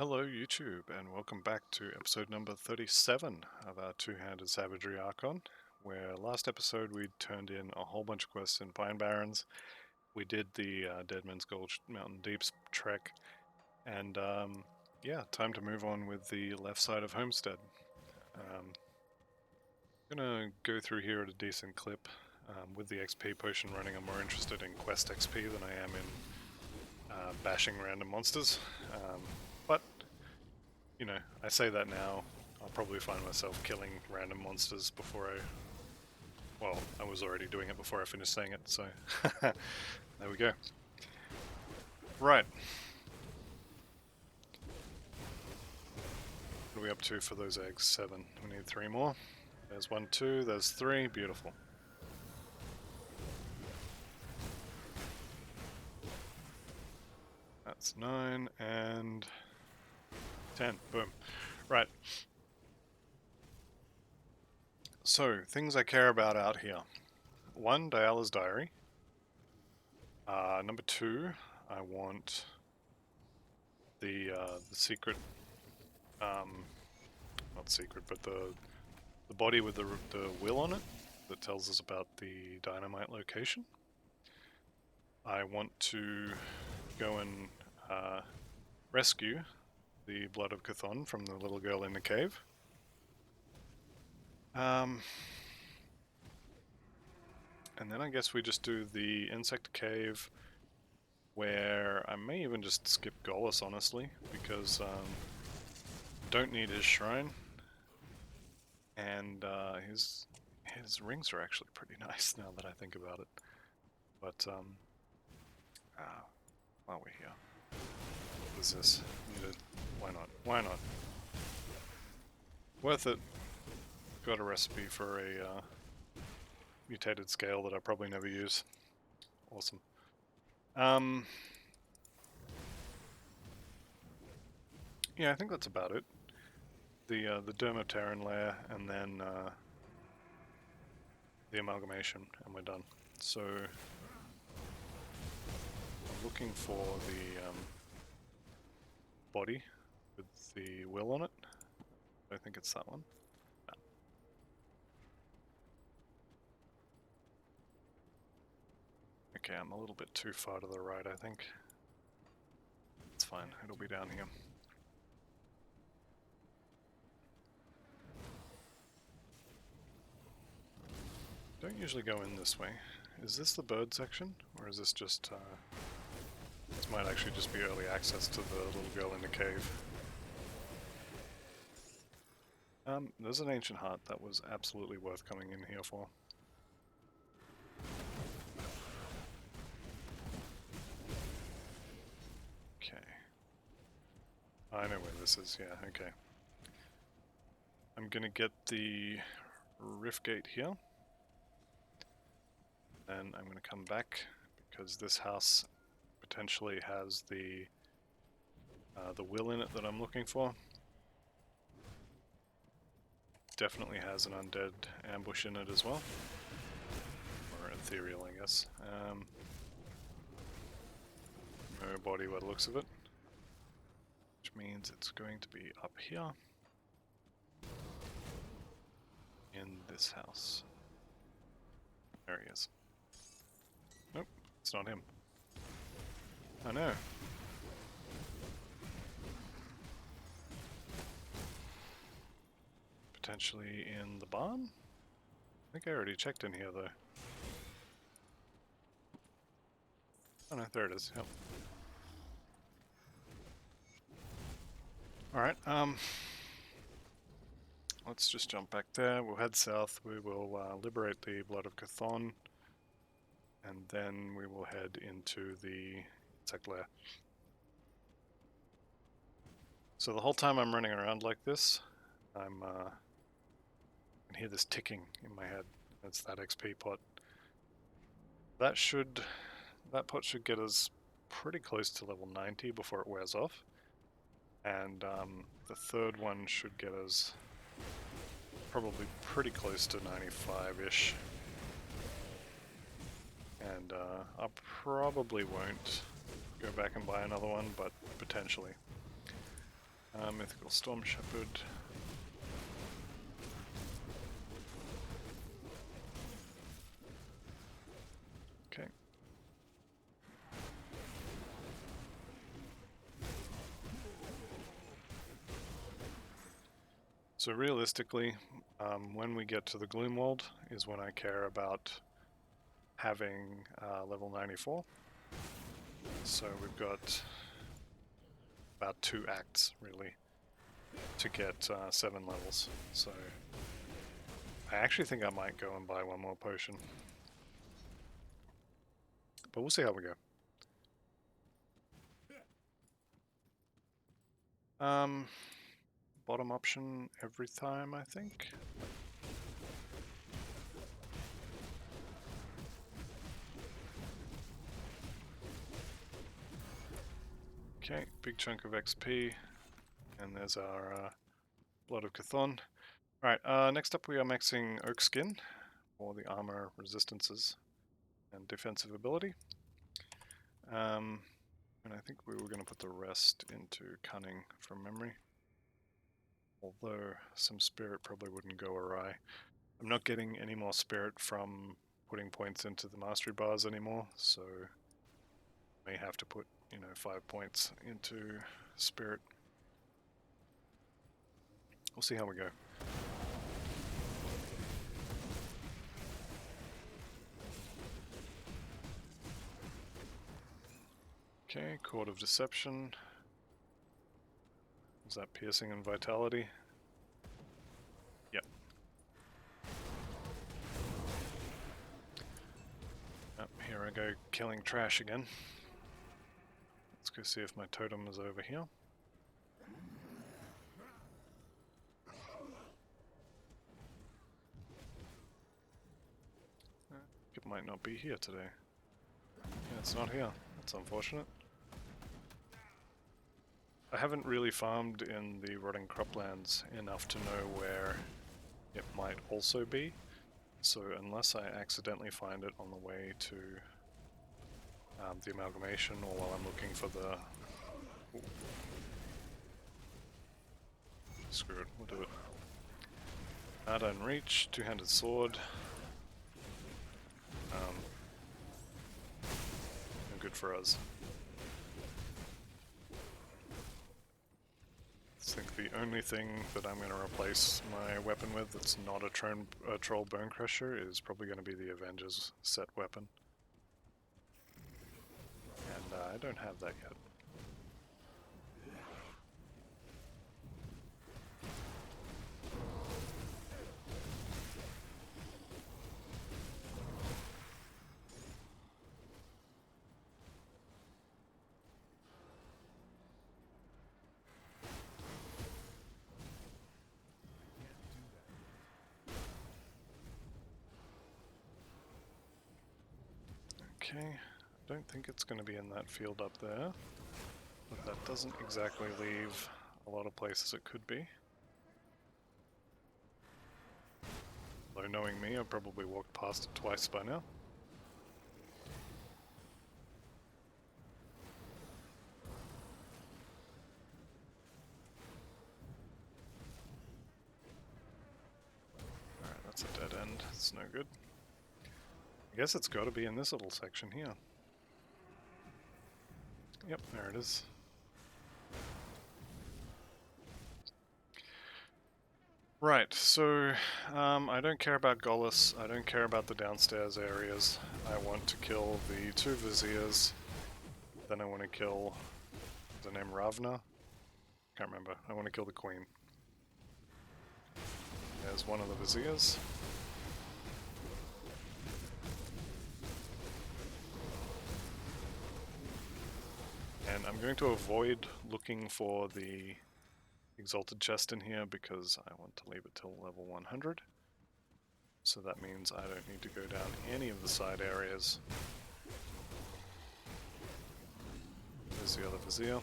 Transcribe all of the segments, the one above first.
Hello YouTube, and welcome back to episode number 37 of our two-handed Savagery Archon, where last episode we turned in a whole bunch of quests in Pine Barrens. We did the Deadman's Gulch Mountain Deeps trek, and yeah, time to move on with the left side of Homestead. I'm gonna go through here at a decent clip. With the XP potion running, I'm more interested in quest XP than I am in bashing random monsters. But you know, I say that now, I'll probably find myself killing random monsters before well, I was already doing it before I finished saying it, so there we go. Right. What are we up to for those eggs? 7. We need 3 more. There's 1, 2, there's 3. Beautiful. That's 9 and 10. Boom. Right. So, things I care about out here. 1, Diala's Diary. Number 2, I want the secret, not secret, but the body with the will on it that tells us about the dynamite location. I want to go and rescue the blood of Chthon from the little girl in the cave. And then I guess we just do the insect cave, where I may even just skip Gollus, honestly, because don't need his shrine, and his rings are actually pretty nice now that I think about it. But while we're here, what is this? Why not? Why not? Worth it. Got a recipe for a mutated scale that I probably never use. Awesome. Yeah, I think that's about it. The Dermoterran layer, and then the amalgamation, and we're done. So I'm looking for the body with the will on it. I think it's that one. No. Okay, I'm a little bit too far to the right, I think. It's fine, it'll be down here. Don't usually go in this way. Is this the bird section, or is this just, this might actually just be early access to the little girl in the cave. There's an ancient heart that was absolutely worth coming in here for. Okay. I know where this is, yeah, okay. I'm gonna get the rift gate here. Then I'm gonna come back, because this house potentially has the will in it that I'm looking for. Definitely has an undead ambush in it as well. Or ethereal, I guess. No body by the looks of it. Which means it's going to be up here. In this house. There he is. Nope, it's not him. Oh no. Potentially in the barn? I think I already checked in here though. Oh no, there it is, yep. Alright, let's just jump back there. We'll head south. We will liberate the blood of Chthon, and then we will head into the insect lair. So the whole time I'm running around like this, I can hear this ticking in my head. That's that XP pot. That pot should get us pretty close to level 90 before it wears off. And the third one should get us probably pretty close to 95-ish. And I probably won't go back and buy another one, but potentially. Mythical Storm Shepherd. Okay. So realistically, when we get to the Gloomworld is when I care about having level 94. So we've got about 2 acts really to get 7 levels. So I actually think I might go and buy 1 more potion. But we'll see how we go. Bottom option every time, I think. Okay, big chunk of XP, and there's our Blood of Chthon. Alright, next up we are maxing Oak Skin for the armor resistances and defensive ability. And I think we were going to put the rest into Cunning from memory. Although some Spirit probably wouldn't go awry. I'm not getting any more Spirit from putting points into the Mastery bars anymore, so I may have to put, 5 points into Spirit. We'll see how we go. Okay, Cord of Deception. Is that Piercing and Vitality? Yep. Here I go killing trash again. Let's go see if my totem is over here. It might not be here today. Yeah, it's not here. That's unfortunate. I haven't really farmed in the Rotting Croplands enough to know where it might also be, so unless I accidentally find it on the way to the Amalgamation or while I'm looking for the... Ooh. Screw it, we'll do it. Out and Reach, Two-Handed Sword. Good for us. I think the only thing that I'm going to replace my weapon with that's not a Troll Bone Crusher is probably going to be the Avengers set weapon. And I don't have that yet. Okay, I don't think it's going to be in that field up there, but that doesn't exactly leave a lot of places it could be. Though knowing me, I've probably walked past it twice by now. Alright, that's a dead end, it's no good. I guess it's got to be in this little section here. Yep, there it is. Right, so I don't care about Gollus, I don't care about the downstairs areas. I want to kill the 2 Viziers, then I want to kill the name Ravna. Can't remember, I want to kill the Queen. There's one of the Viziers. And I'm going to avoid looking for the Exalted Chest in here because I want to leave it till level 100. So that means I don't need to go down any of the side areas. There's the other Vizier.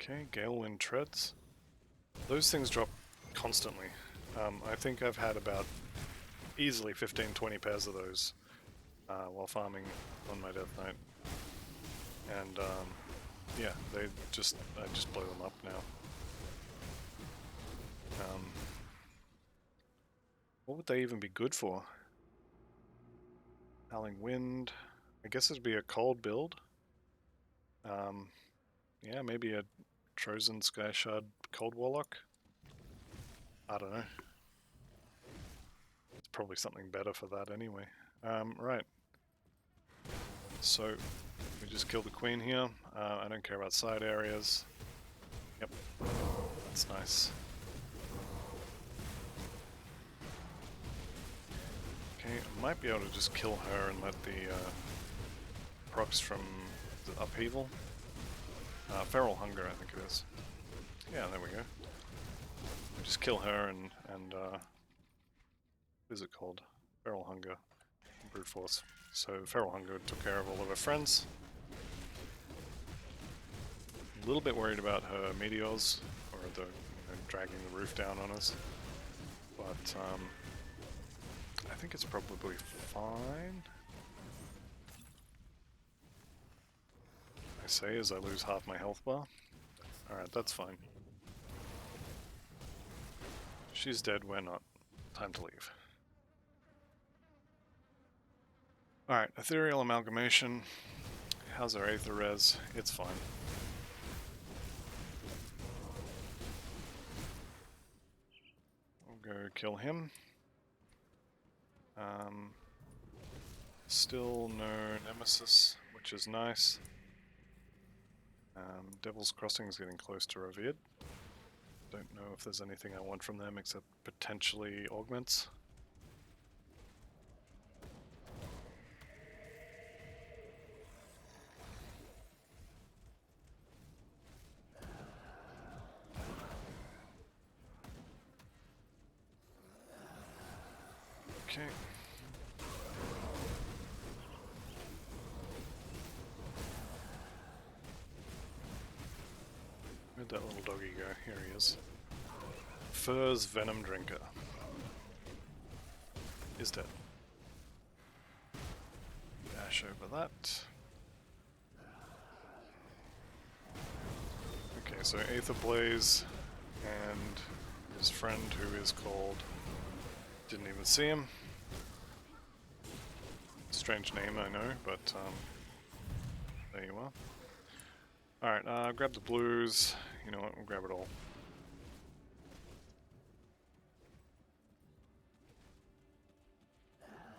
Okay, Galewind Treads. Those things drop constantly. I think I've had about easily 15-20 pairs of those while farming on my Death Knight. And yeah, I just blow them up now. What would they even be good for? Howling Wind. I guess it'd be a cold build. Yeah, maybe a Trozen Sky Shard Cold Warlock. I don't know. It's probably something better for that anyway. Right. So, we just killed the queen here. I don't care about side areas. Yep. That's nice. Okay, I might be able to just kill her and let the procs from the upheaval. Feral Hunger, I think it is. Yeah, there we go. Just kill her and what is it called? Feral Hunger. Brute Force. So Feral Hunger took care of all of her friends. A little bit worried about her meteors, or the dragging the roof down on us. But I think it's probably fine. I say as I lose half my health bar. Alright, that's fine. She's dead, we're not. Time to leave. Alright, Ethereal Amalgamation. How's our Aether Res? It's fine. We'll go kill him. Still no Nemesis, which is nice. Devil's Crossing is getting close to Revered. Don't know if there's anything I want from them except potentially augments. Okay. Where'd that little doggy go? Here he is. Fur's Venom Drinker is dead. Dash over that. Okay, so Aether Blaze and his friend who is called... Didn't even see him. Strange name, I know, but there you are. Alright, grab the blues. You know what, we'll grab it all.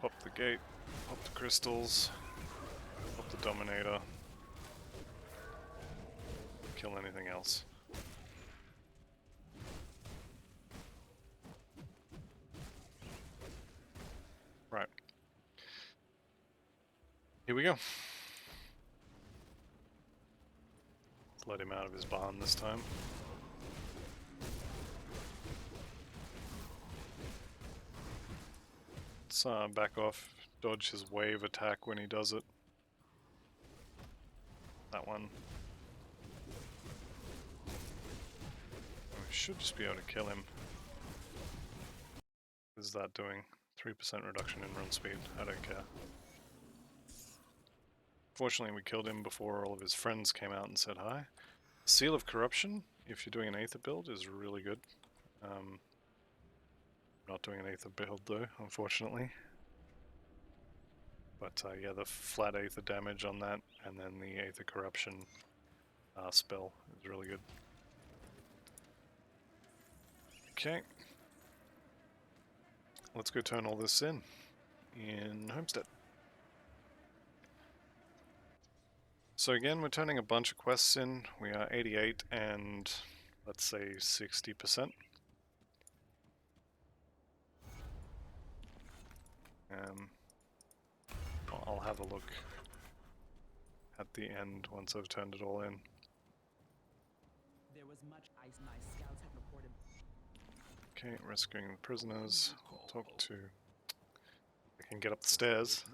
Pop the gate, pop the crystals, pop the Dominator. Kill anything else. Right. Here we go. Let's let him out of his barn this time. Let's back off, dodge his wave attack when he does it. That one. We should just be able to kill him. What is that doing? 3% reduction in run speed. I don't care. Fortunately, we killed him before all of his friends came out and said hi. Seal of Corruption, if you're doing an Aether build, is really good. Not doing an Aether build though, unfortunately. But yeah, the flat Aether damage on that, and then the Aether Corruption spell is really good. Okay. Let's go turn all this in Homestead. So again, we're turning a bunch of quests in. We are 88 and let's say 60%. I'll have a look at the end once I've turned it all in. There was much ice my scouts have reported. Okay, rescuing the prisoners. Talk to... I can get up the stairs.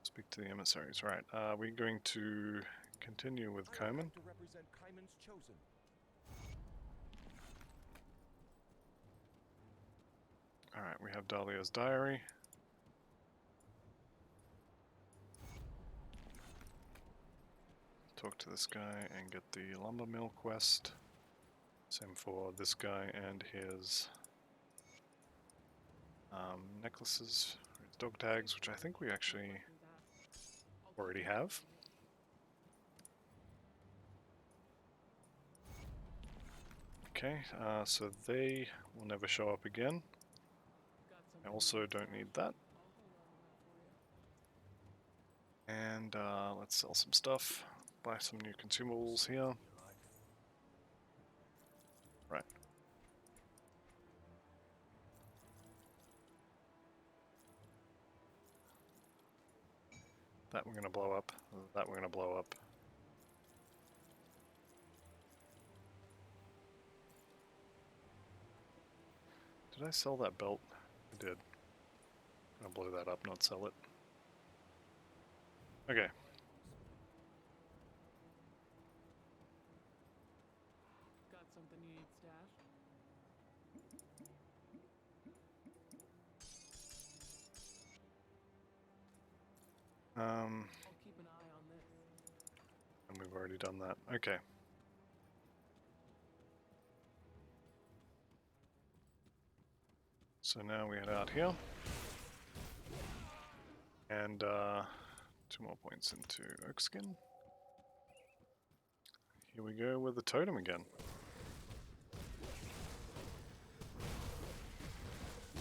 Speak to the emissaries. Right, we're going to continue with Coman. Alright, we have Dahlia's diary. Talk to this guy and get the lumber mill quest. Same for this guy and his necklaces, his dog tags, which I think we actually already have. Okay, so they will never show up again. I also don't need that. And let's sell some stuff, buy some new consumables here. Right. That we're going to blow up, that we're going to blow up. Did I sell that belt? I did. I'm going to blow that up, not sell it. Okay. Got something you need stashed? I'll keep an eye on this. And we've already done that. Okay. So now we head out here. And 2 more points into oak skin. Here we go with the totem again. I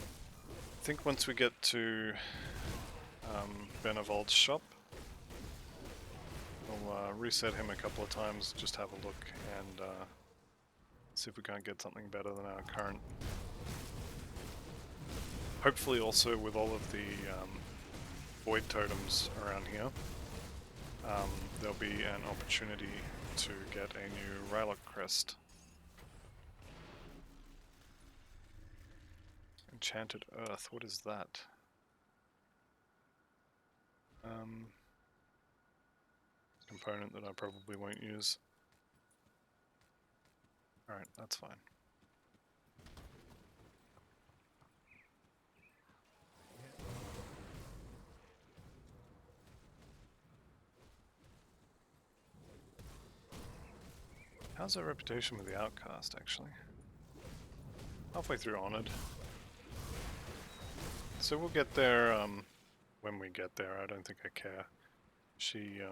think once we get to Benevold's shop, we'll reset him a couple of times, just have a look and see if we can't get something better than our current. Hopefully also with all of the void totems around here, there'll be an opportunity to get a new Rylock crest. Enchanted Earth, what is that? Component that I probably won't use. Alright, that's fine. How's our reputation with the Outcast, actually? Halfway through Honored. So we'll get there when we get there. I don't think I care. She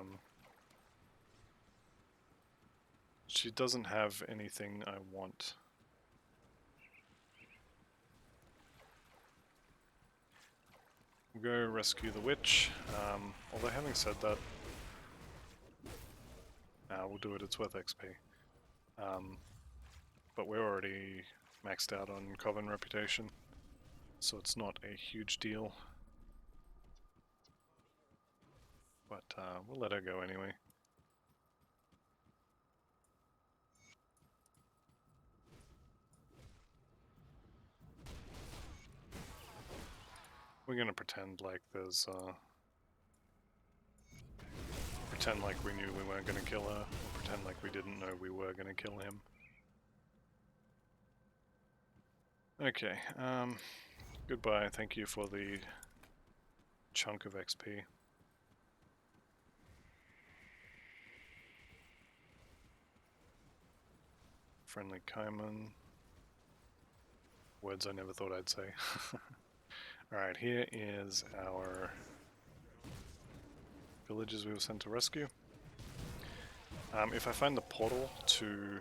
doesn't have anything I want. We'll go rescue the witch. Although having said that, we'll do it, it's worth XP. But we're already maxed out on Coven reputation, so it's not a huge deal. But we'll let her go anyway. We're gonna pretend like there's pretend like we knew we weren't gonna kill her, or pretend like we didn't know we were gonna kill him. Okay, goodbye, thank you for the chunk of XP. Friendly Kaiman. Words I never thought I'd say. Alright, here is our villages we were sent to rescue. If I find the portal to...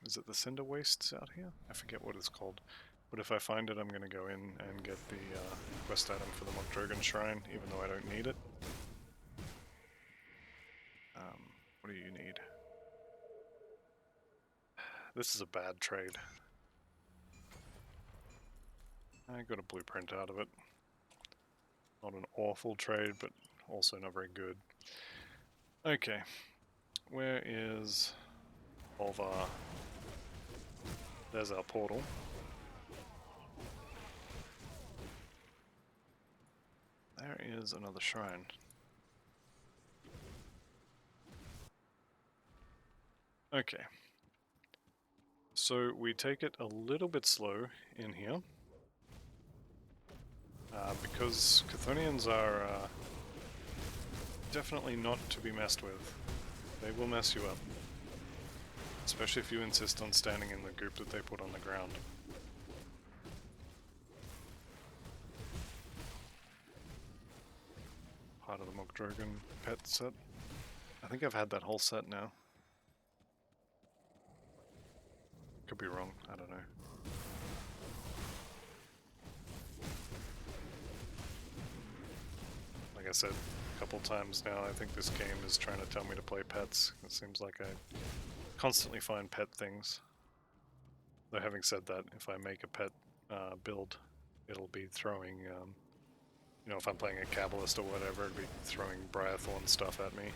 is it the Cinder Wastes out here? I forget what it's called. But if I find it, I'm going to go in and get the quest item for the Mokdrogan Shrine, even though I don't need it. What do you need? This is a bad trade. I got a blueprint out of it. Not an awful trade, but also not very good. Okay, where is Volvar? There's our portal. There is another shrine. Okay. So we take it a little bit slow in here. Because Chthonians are definitely not to be messed with. They will mess you up. Especially if you insist on standing in the goop that they put on the ground. Part of the Mogdrogan pet set. I think I've had that whole set now. Could be wrong, I don't know. Like I said a couple times now, I think this game is trying to tell me to play pets. It seems like I constantly find pet things. Though having said that, if I make a pet build, it'll be throwing, you know, if I'm playing a Kabbalist or whatever, it'll be throwing Briarthorn stuff at me.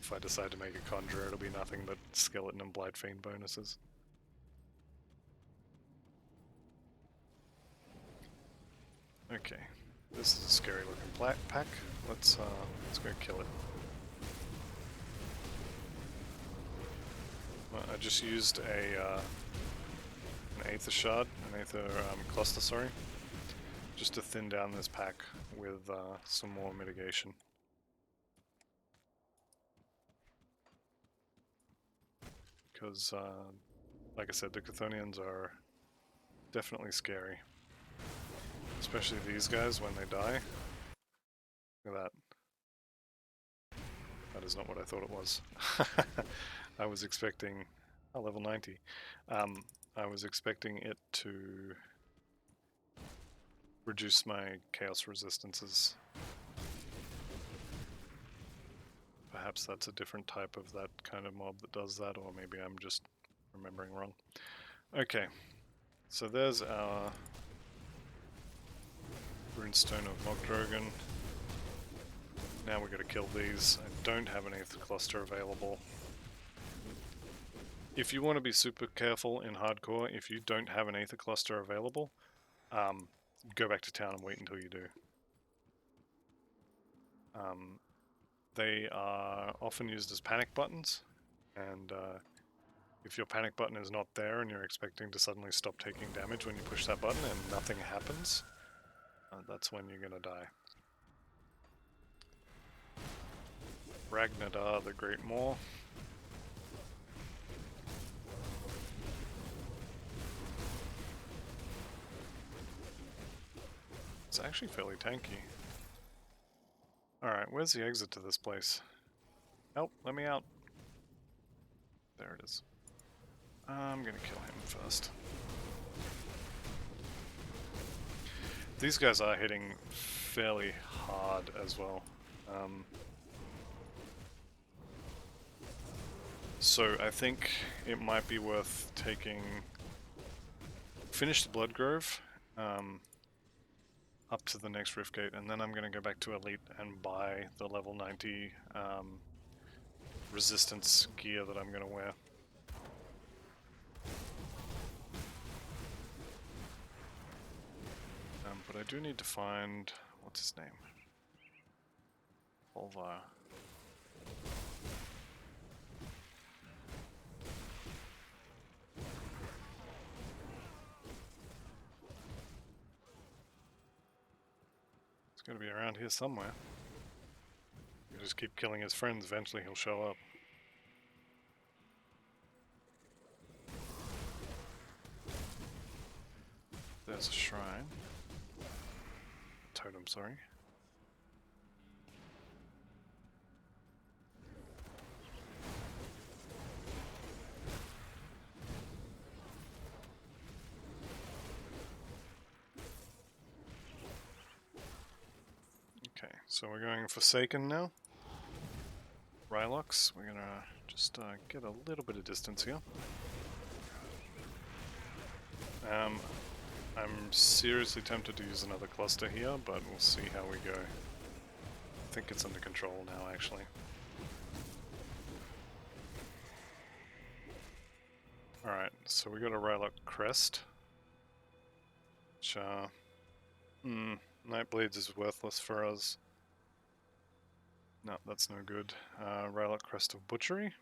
If I decide to make a Conjurer, it'll be nothing but Skeleton and Blightfiend bonuses. Okay, this is a scary looking pack. Let's go kill it. Well, I just used an Aether Shard, an Aether Cluster, sorry, just to thin down this pack with some more mitigation. Because, like I said, the Chthonians are definitely scary. Especially these guys when they die. Look at that. That is not what I thought it was. I was expecting... Oh, level 90. I was expecting it to reduce my chaos resistances. Perhaps that's a different type of that kind of mob that does that, or maybe I'm just remembering wrong. Okay, so there's our Runestone of Mogdrogan. Now we gotta kill these. I don't have an Aether Cluster available. If you want to be super careful in hardcore, if you don't have an Aether Cluster available, go back to town and wait until you do. They are often used as panic buttons, and if your panic button is not there and you're expecting to suddenly stop taking damage when you push that button and nothing happens, that's when you're gonna die. Ragnadar the Great Maw. It's actually fairly tanky. Alright, where's the exit to this place? Help, let me out. There it is. I'm gonna kill him first. These guys are hitting fairly hard as well. So I think it might be worth taking... Finish the Bloodgrove up to the next Riftgate, and then I'm going to go back to Elite and buy the level 90 resistance gear that I'm going to wear. But I do need to find... what's his name? Volvar. It's going to be around here somewhere. You just keep killing his friends, eventually he'll show up. There's a shrine. Totem, sorry. Okay, so we're going Forsaken now. Rylox, we're gonna just get a little bit of distance here. I'm seriously tempted to use another cluster here, but we'll see how we go. I think it's under control now, actually. Alright, so we got a Rylock Crest. Which, Nightblades is worthless for us. No, that's no good. Rylock Crest of Butchery.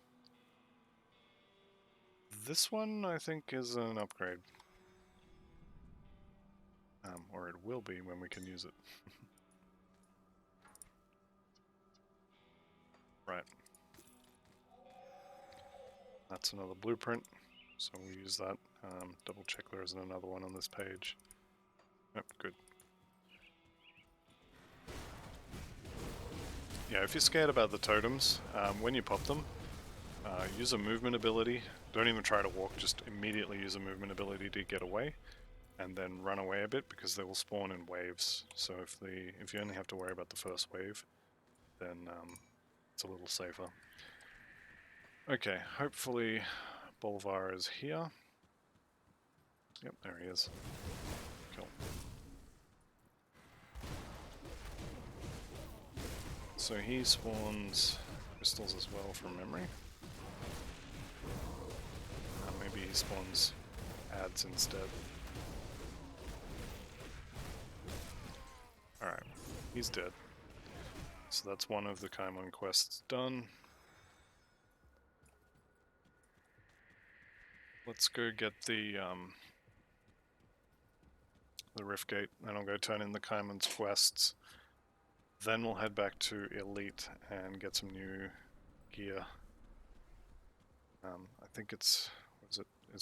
This one, I think, is an upgrade. Or it will be when we can use it. Right. That's another blueprint, so we'll use that. Double check there isn't another one on this page. Yep, good. Yeah, if you're scared about the totems, when you pop them, use a movement ability. Don't even try to walk, just immediately use a movement ability to get away, and then run away a bit because they will spawn in waves. So if you only have to worry about the first wave, then it's a little safer. Okay, hopefully Bolvar is here. Yep, there he is. Cool. So he spawns crystals as well from memory. Maybe he spawns ads instead. Alright, he's dead. So that's one of the Kaimon quests done. Let's go get the Rift Gate, and I'll go turn in the Kaimon's quests. Then we'll head back to Elite and get some new gear. I think it's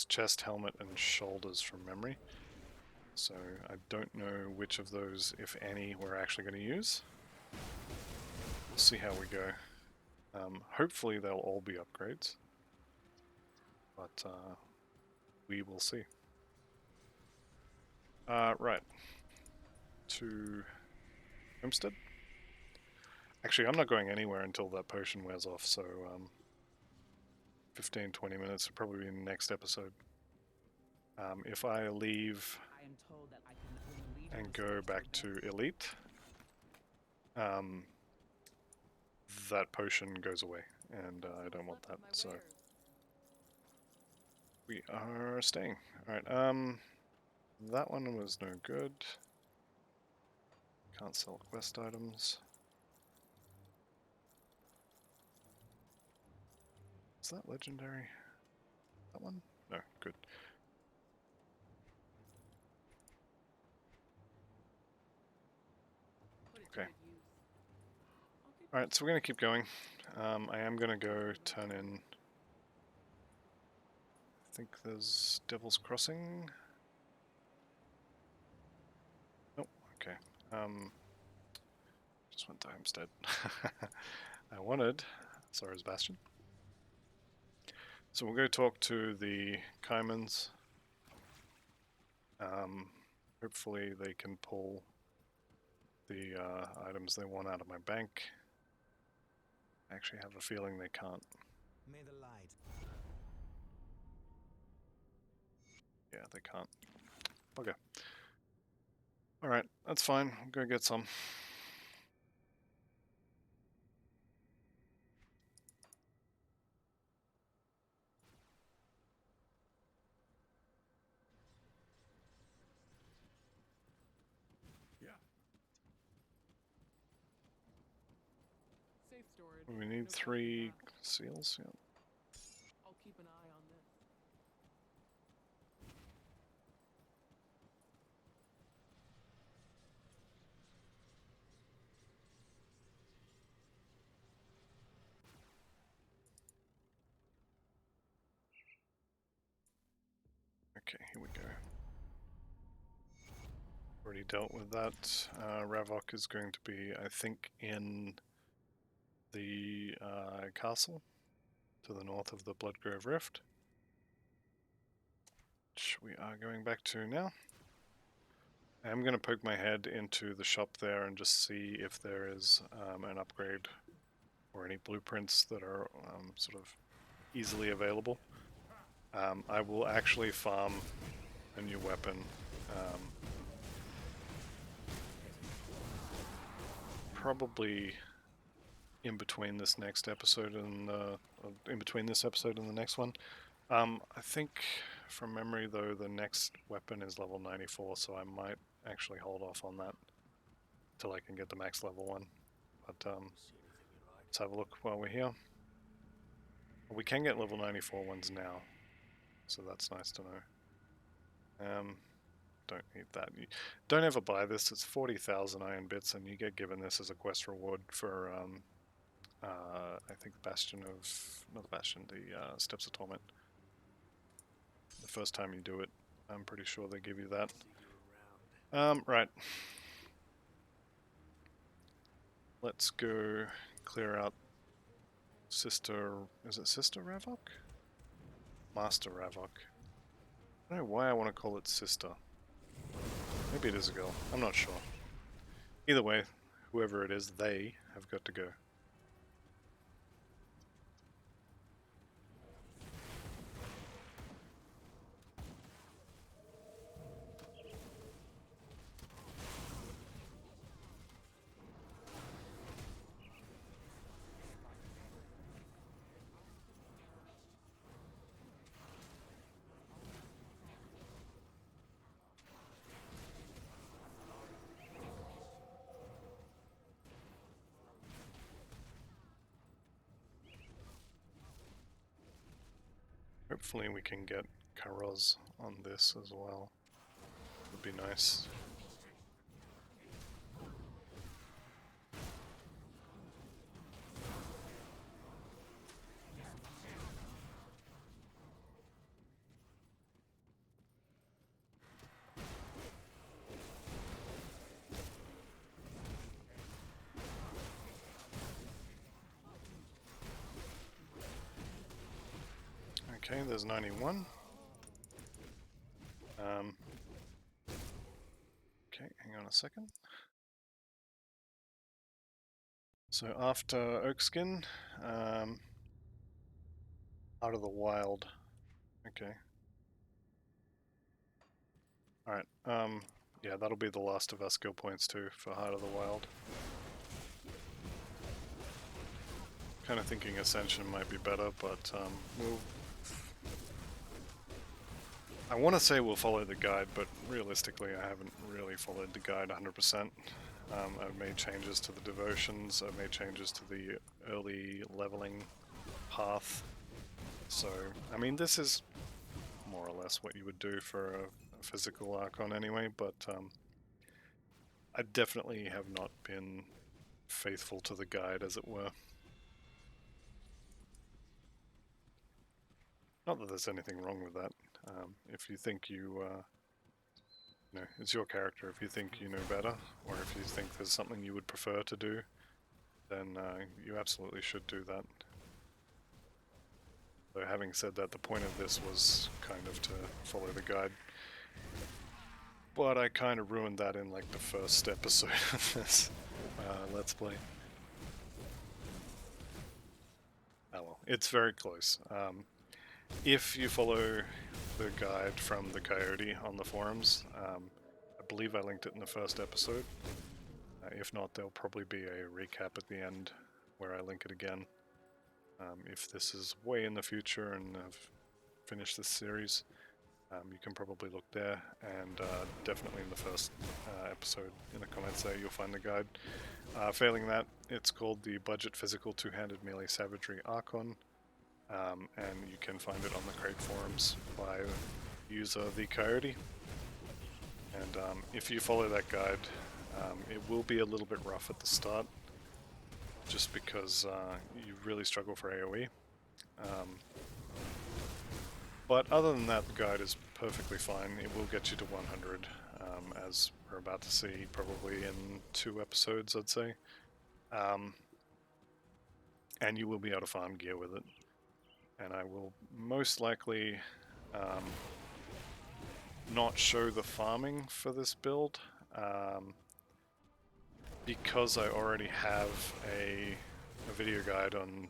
chest, helmet, and shoulders from memory. So I don't know which of those, if any, we're actually going to use. We'll see how we go. Hopefully they'll all be upgrades, but we will see. Right. To Homestead. Actually, I'm not going anywhere until that potion wears off, so 15-20 minutes will probably be in the next episode. If I leave and go back to Elite, that potion goes away, and I don't want that, so we are staying. Alright, that one was no good. Can't sell quest items. Is that legendary? That one? No, good. Okay. Alright, so we're going to keep going. I am going to go turn in... I think there's Devil's Crossing. Nope, okay. Just went to Homestead. I wanted Sora's Bastion. So we'll go talk to the Kaimons. Hopefully they can pull the items they want out of my bank. I actually have a feeling they can't. May the light. Yeah, they can't. Okay. Alright, that's fine. I'll go get some. Safe storage. We need No 3 question seals. Yeah. I'll keep an eye on this. Okay, here we go. Already dealt with that. Ravok is going to be, I think, in the castle to the north of the Bloodgrove Rift, which we are going back to now. I'm going to poke my head into the shop there and just see if there is an upgrade or any blueprints that are sort of easily available. I will actually farm a new weapon. Probably in between this next episode and in between this episode and the next one. I think from memory though the next weapon is level 94, so I might actually hold off on that till I can get the max level one. But let's have a look while we're here. We can get level 94 ones now. so that's nice to know. Don't need that. Don't ever buy this. It's 40,000 iron bits, and you get given this as a quest reward for, I think the Bastion of... not the Bastion, the Steps of Torment. The first time you do it, I'm pretty sure they give you that. Right. Let's go clear out Sister... is it Sister Ravok? Master Ravok. I don't know why I want to call it Sister. Maybe it is a girl. I'm not sure. Either way, whoever it is, they have got to go. Hopefully we can get Karroz on this as well. Would be nice. Okay, there's 91. Okay, hang on a second. So after Oakskin, Out of the Wild. Okay. Alright, yeah, that'll be the last of our skill points too for Heart of the Wild. Kind of thinking Ascension might be better, but we'll... I want to say we'll follow the guide, but realistically I haven't really followed the guide 100%. I've made changes to the devotions, I've made changes to the early leveling path. So, I mean, this is more or less what you would do for a physical Archon anyway, but I definitely have not been faithful to the guide, as it were. Not that there's anything wrong with that. If you think you know, it's your character. If you think you know better, or if you think there's something you would prefer to do, then you absolutely should do that. So having said that, the point of this was kind of to follow the guide. But I kind of ruined that in like the first episode of this Let's Play. Oh well, it's very close. If you follow the guide from the Coyote on the forums, I believe I linked it in the first episode. If not, there'll probably be a recap at the end where I link it again. If this is way in the future and I've finished this series, you can probably look there, and definitely in the first episode in the comments there you'll find the guide. Failing that, it's called the Budget Physical Two-Handed Melee Savagery Archon. And you can find it on the crate forums by user the Coyote. And if you follow that guide, it will be a little bit rough at the start, just because you really struggle for AoE. But other than that, the guide is perfectly fine. It will get you to 100, as we're about to see probably in 2 episodes, I'd say. And you will be able to farm gear with it. And I will most likely not show the farming for this build, because I already have a video guide on,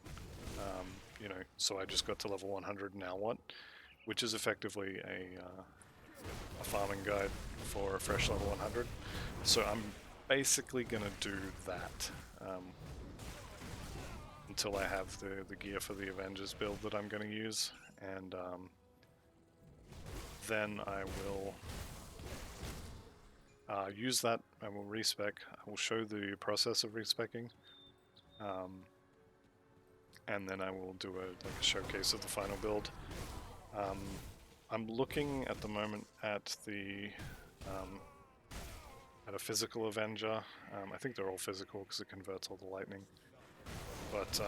you know, so I just got to level 100, now what? Which is effectively a farming guide for a fresh level 100. So I'm basically going to do that. Until I have the gear for the Avengers build that I'm going to use, and then I will use that. I will respec. I will show the process of respecking, and then I will do a showcase of the final build. I'm looking at the moment at the at a physical Avenger. I think they're all physical because it converts all the lightning. But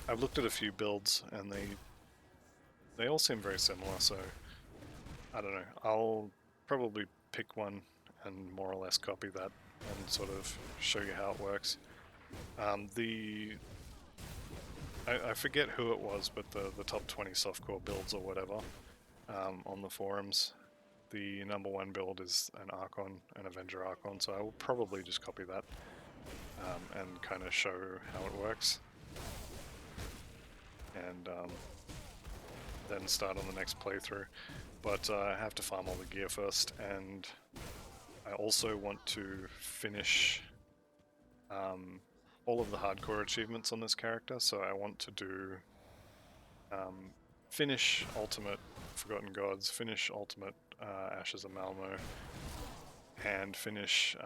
I've looked at a few builds and they all seem very similar. So I don't know. I'll probably pick one and more or less copy that and sort of show you how it works. I forget who it was, but the top 20 softcore builds or whatever on the forums, the number one build is an Archon, an Avenger Archon, so I will probably just copy that and kind of show how it works. And then start on the next playthrough. But I have to farm all the gear first, and I also want to finish all of the hardcore achievements on this character, so I want to do finish Ultimate Forgotten Gods, finish Ultimate Ashes of Malmo, and finish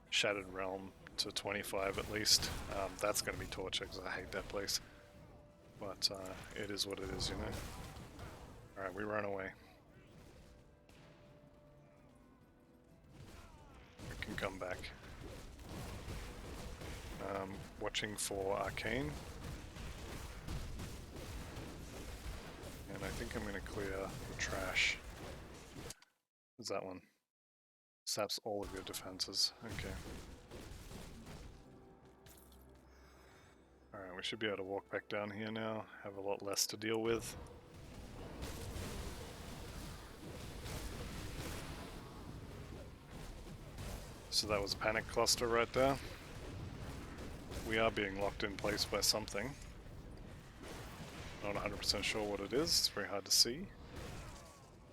Shattered Realm to 25 at least. That's going to be torture because I hate that place. But it is what it is, you know. Alright, we run away. We can come back. Watching for Arcane. And I think I'm going to clear the trash. What's that one? Saps all of your defenses. Okay. Alright, we should be able to walk back down here now. Have a lot less to deal with. So that was a panic cluster right there. We are being locked in place by something. Not 100% sure what it is, it's very hard to see.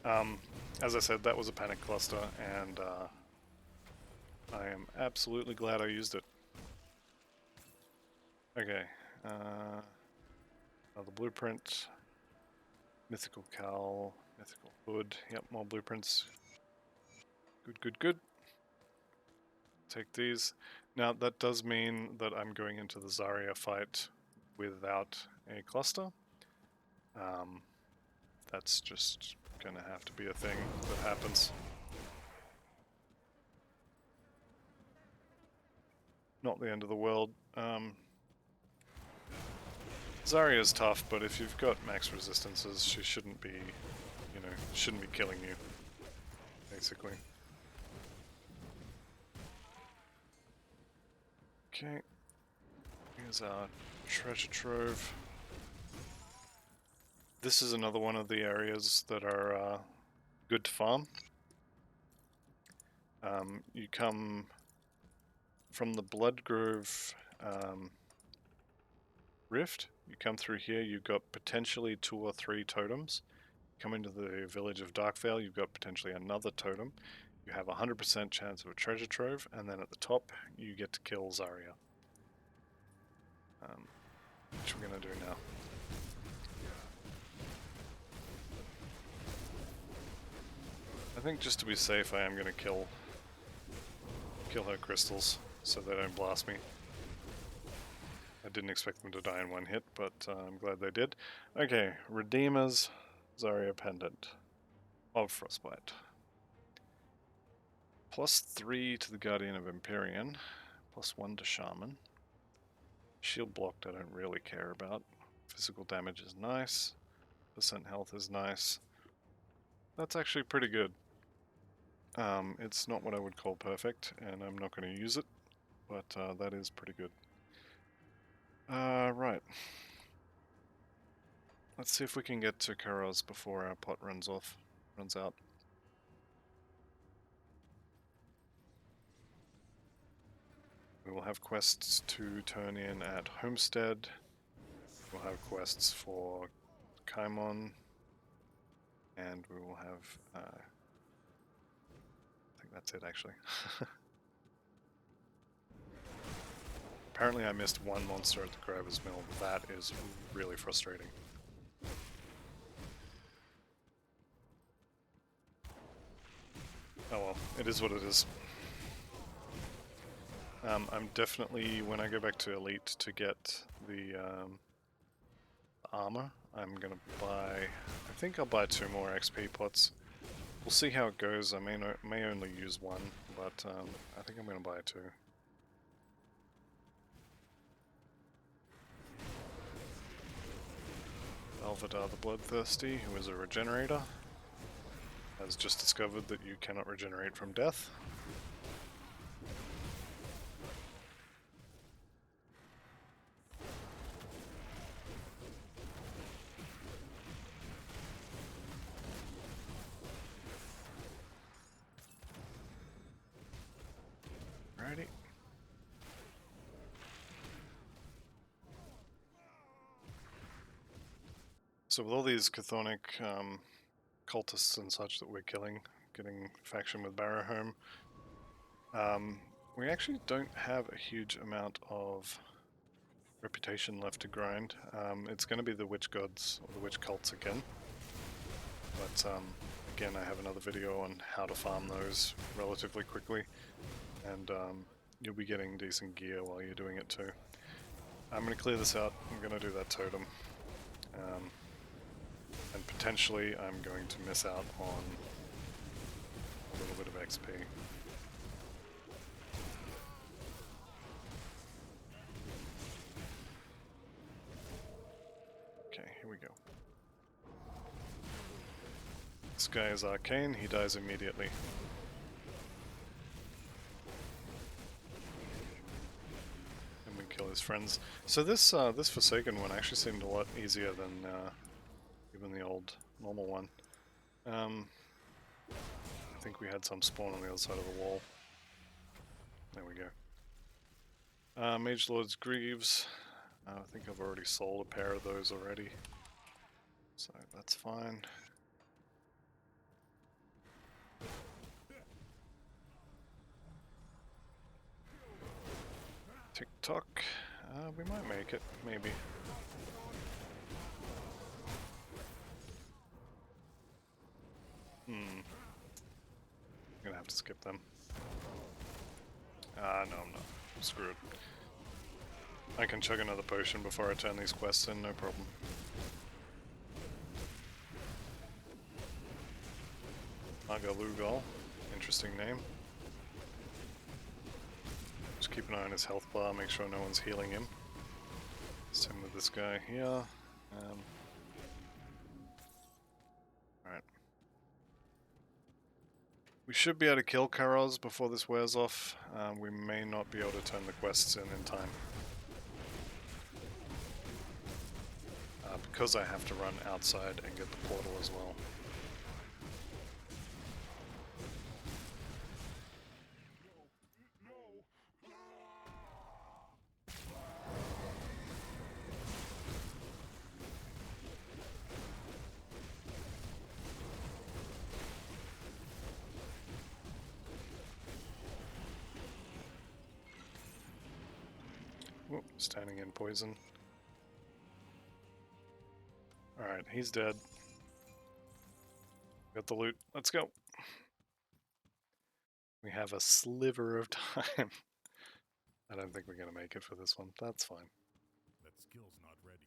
As I said, that was a panic cluster, and I am absolutely glad I used it. Okay, another blueprint, mythical cowl, mythical hood, yep, more blueprints. Good, good, good. Take these. Now that does mean that I'm going into the Zarya fight without a cluster. That's just gonna have to be a thing that happens. Not the end of the world. Zarya is tough, but if you've got max resistances, she shouldn't be, you know, shouldn't be killing you, basically. Okay, here's our treasure trove. This is another one of the areas that are good to farm. You come from the Bloodgrove Rift, you come through here, you've got potentially 2 or 3 totems. Come into the village of Darkvale, you've got potentially another totem. You have a 100% chance of a treasure trove, and then at the top, you get to kill Zarya. Which we're going to do now. I think just to be safe, I am going to kill her crystals, so they don't blast me. I didn't expect them to die in one hit, but I'm glad they did. Okay, Redeemer's Zarya Pendant of Frostbite. +3 to the Guardian of Empyrean, +1 to Shaman. Shield blocked I don't really care about. Physical damage is nice. % health is nice. That's actually pretty good. It's not what I would call perfect, and I'm not going to use it, but that is pretty good. Right. Let's see if we can get to Karroz before our pot runs out. We will have quests to turn in at Homestead. We'll have quests for Kaimon. And we will have... I think that's it, actually. Apparently I missed one monster at the Graver's Mill. That is really frustrating. Oh well, it is what it is. I'm definitely, when I go back to Elite to get the armor, I'm gonna buy... I think I'll buy 2 more XP pots. We'll see how it goes. I may only use 1, but I think I'm gonna buy 2. Alvidar the Bloodthirsty, who is a regenerator, has just discovered that you cannot regenerate from death. Alrighty. So with all these chthonic cultists and such that we're killing, getting faction with Barrowhome, we actually don't have a huge amount of reputation left to grind. It's going to be the witch gods or the witch cults again, but again I have another video on how to farm those relatively quickly, and you'll be getting decent gear while you're doing it too. I'm going to clear this out. I'm going to do that totem. And potentially I'm going to miss out on a little bit of XP. Okay, here we go. This guy is arcane, he dies immediately. And we kill his friends. So this this Forsaken one actually seemed a lot easier than even the old normal one. I think we had some spawn on the other side of the wall. There we go. Mage Lord's Greaves. I think I've already sold a pair of those already, so that's fine. Tick tock. We might make it, maybe. I'm gonna have to skip them. No, I'm not. I'm screwed. I can chug another potion before I turn these quests in, no problem. Magalugal, interesting name. Just keep an eye on his health bar, make sure no one's healing him. Same with this guy here. Alright. We should be able to kill Karroz before this wears off. We may not be able to turn the quests in time. Because I have to run outside and get the portal as well. Whoop, standing in poison. Alright, he's dead. Got the loot. Let's go. We have a sliver of time. I don't think we're going to make it for this one. That's fine. That skill's not ready.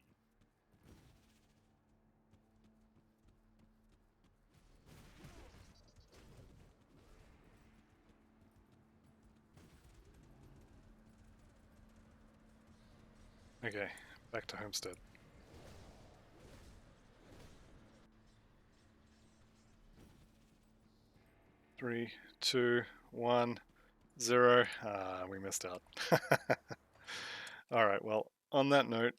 Okay, back to Homestead. Three, 2, 1, 0. We missed out. Alright, well, on that note,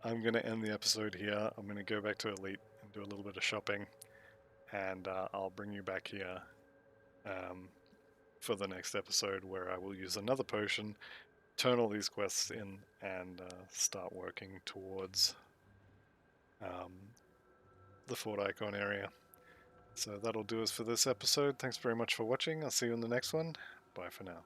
I'm going to end the episode here. I'm going to go back to Elite and do a little bit of shopping, and I'll bring you back here for the next episode, where I will use another potion, turn all these quests in, and start working towards the Fort Icon area. So that'll do us for this episode. Thanks very much for watching. I'll see you in the next one. Bye for now.